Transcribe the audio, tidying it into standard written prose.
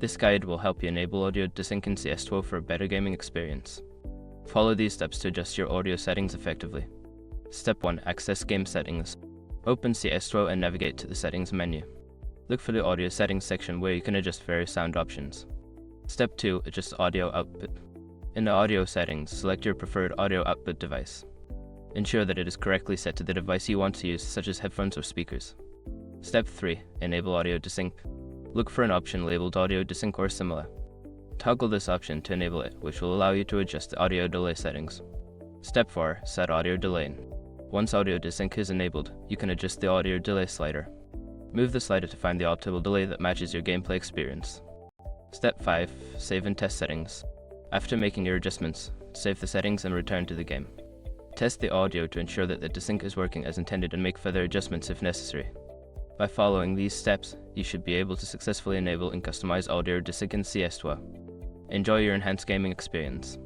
This guide will help you enable audio desync in CS2 for a better gaming experience. Follow these steps to adjust your audio settings effectively. Step 1. Access game settings. Open CS2 and navigate to the settings menu. Look for the audio settings section where you can adjust various sound options. Step 2. Adjust audio output. In the audio settings, select your preferred audio output device. Ensure that it is correctly set to the device you want to use, such as headphones or speakers. Step 3. Enable audio desync. Look for an option labeled audio desync or similar. Toggle this option to enable it, which will allow you to adjust the audio delay settings. Step 4. Set audio delay. Once audio desync is enabled, you can adjust the audio delay slider. Move the slider to find the optimal delay that matches your gameplay experience. Step 5. Save and test settings. After making your adjustments, save the settings and return to the game. Test the audio to ensure that the desync is working as intended and make further adjustments if necessary. By following these steps, you should be able to successfully enable and customize audio desync in CS2. Enjoy your enhanced gaming experience.